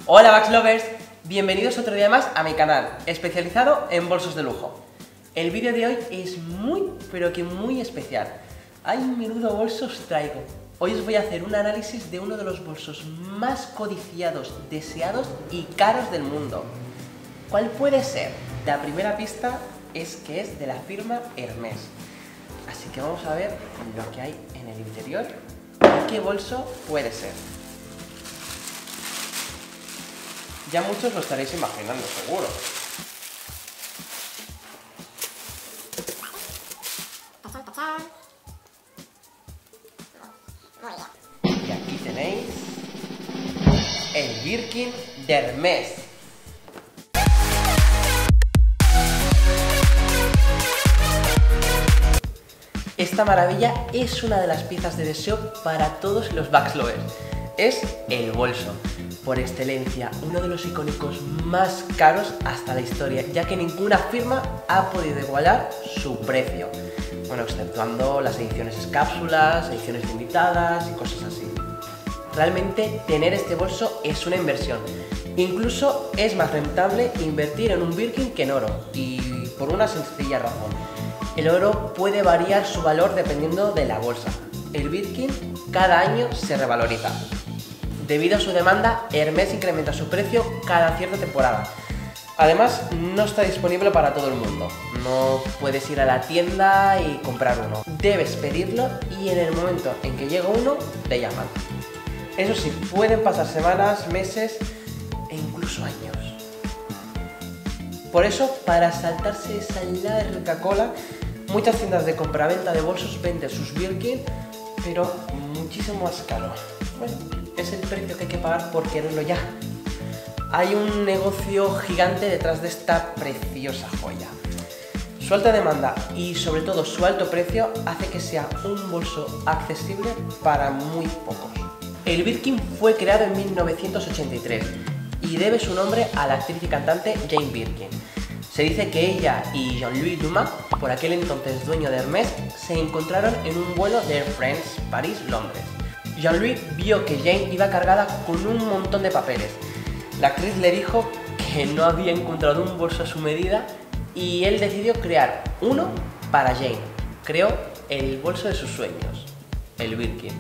Hola Bags Lovers, bienvenidos otro día más a mi canal, especializado en bolsos de lujo. El vídeo de hoy es muy, pero que muy especial. ¡Ay, menudo bolso os traigo! Hoy os voy a hacer un análisis de uno de los bolsos más codiciados, deseados y caros del mundo. ¿Cuál puede ser? La primera pista es que es de la firma Hermès. Así que vamos a ver lo que hay en el interior y qué bolso puede ser. Ya muchos lo estaréis imaginando, seguro. Y aquí tenéis el Birkin de Hermès. Esta maravilla es una de las piezas de deseo para todos los Bags Lovers. Es el bolso, por excelencia, uno de los icónicos más caros hasta la historia, ya que ninguna firma ha podido igualar su precio. Bueno, exceptuando las ediciones cápsulas, ediciones limitadas y cosas así. Realmente tener este bolso es una inversión. Incluso es más rentable invertir en un Birkin que en oro, y por una sencilla razón. El oro puede variar su valor dependiendo de la bolsa. El Birkin cada año se revaloriza. Debido a su demanda, Hermès incrementa su precio cada cierta temporada. Además, no está disponible para todo el mundo. No puedes ir a la tienda y comprar uno. Debes pedirlo y en el momento en que llega uno, te llaman. Eso sí, pueden pasar semanas, meses e incluso años. Por eso, para saltarse esa larga cola, muchas tiendas de compraventa de bolsos venden sus Birkin, pero muchísimo más caro. Bueno, es el precio que hay que pagar por quererlo ya. Hay un negocio gigante detrás de esta preciosa joya. Su alta demanda y sobre todo su alto precio hace que sea un bolso accesible para muy pocos. El Birkin fue creado en 1983 y debe su nombre a la actriz y cantante Jane Birkin. Se dice que ella y Jean-Louis Dumas, por aquel entonces dueño de Hermès, se encontraron en un vuelo de Air France París-Londres. Jean-Louis vio que Jane iba cargada con un montón de papeles. La actriz le dijo que no había encontrado un bolso a su medida y él decidió crear uno para Jane. Creó el bolso de sus sueños, el Birkin.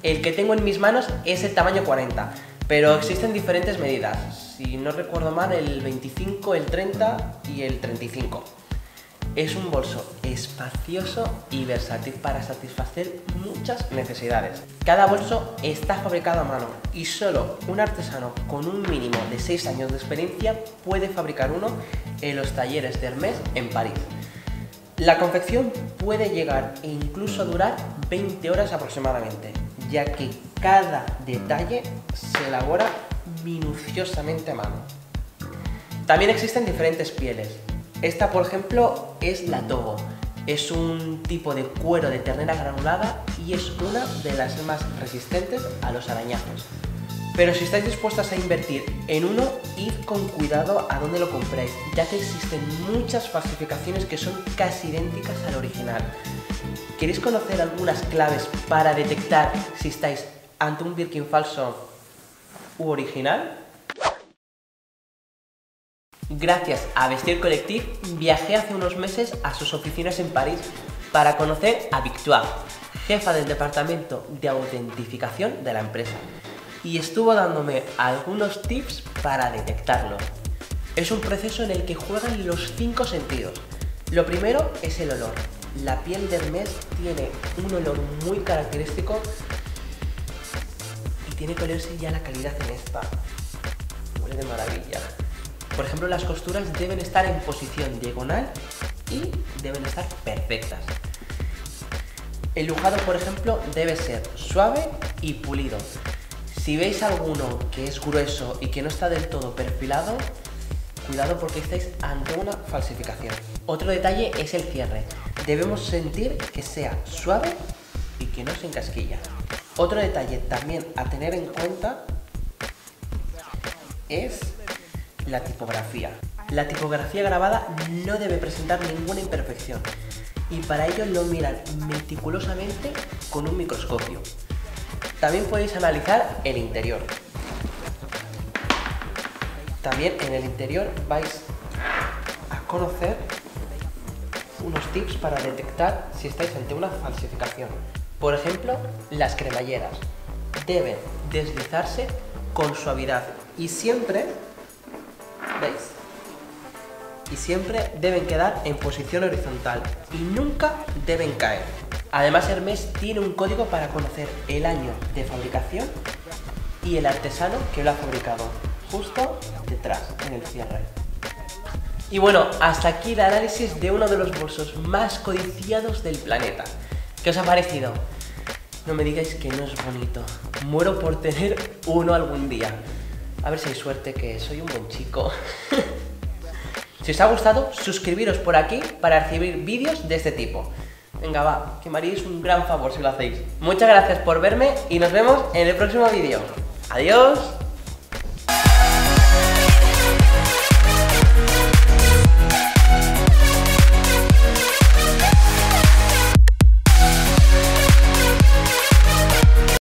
El que tengo en mis manos es el tamaño 40, pero existen diferentes medidas. Si no recuerdo mal, el 25, el 30 y el 35. Es un bolso espacioso y versátil para satisfacer muchas necesidades. Cada bolso está fabricado a mano y solo un artesano con un mínimo de 6 años de experiencia puede fabricar uno en los talleres de Hermès en París. La confección puede llegar e incluso durar 20 horas aproximadamente, ya que cada detalle se elabora minuciosamente a mano. También existen diferentes pieles. Esta, por ejemplo, es la Togo. Es un tipo de cuero de ternera granulada y es una de las más resistentes a los arañazos. Pero si estáis dispuestas a invertir en uno, id con cuidado a dónde lo compréis, ya que existen muchas falsificaciones que son casi idénticas al original. ¿Queréis conocer algunas claves para detectar si estáis ante un Birkin falso u original? Gracias a Vestiaire Collectif viajé hace unos meses a sus oficinas en París para conocer a Victoire, jefa del departamento de autentificación de la empresa, y estuvo dándome algunos tips para detectarlo. Es un proceso en el que juegan los 5 sentidos. Lo primero es el olor. La piel de Hermès tiene un olor muy característico y tiene que olerse ya la calidad en esta. Huele de maravilla. Por ejemplo, las costuras deben estar en posición diagonal y deben estar perfectas. El lujado, por ejemplo, debe ser suave y pulido. Si veis alguno que es grueso y que no está del todo perfilado, cuidado porque estáis ante una falsificación. Otro detalle es el cierre. Debemos sentir que sea suave y que no se encasquilla. Otro detalle también a tener en cuenta es la tipografía. La tipografía grabada no debe presentar ninguna imperfección y para ello lo miran meticulosamente con un microscopio. También podéis analizar el interior. También en el interior vais a conocer unos tips para detectar si estáis ante una falsificación. Por ejemplo, las cremalleras deben deslizarse con suavidad y siempre, ¿veis? Y siempre deben quedar en posición horizontal y nunca deben caer. Además, Hermès tiene un código para conocer el año de fabricación y el artesano que lo ha fabricado, justo detrás, en el cierre. Y bueno, hasta aquí el análisis de uno de los bolsos más codiciados del planeta. ¿Qué os ha parecido? No me digáis que no es bonito. Muero por tener uno algún día. A ver si hay suerte, que soy un buen chico. Si os ha gustado, suscribiros por aquí para recibir vídeos de este tipo. Venga, va, que me haréis un gran favor si lo hacéis. Muchas gracias por verme y nos vemos en el próximo vídeo. ¡Adiós!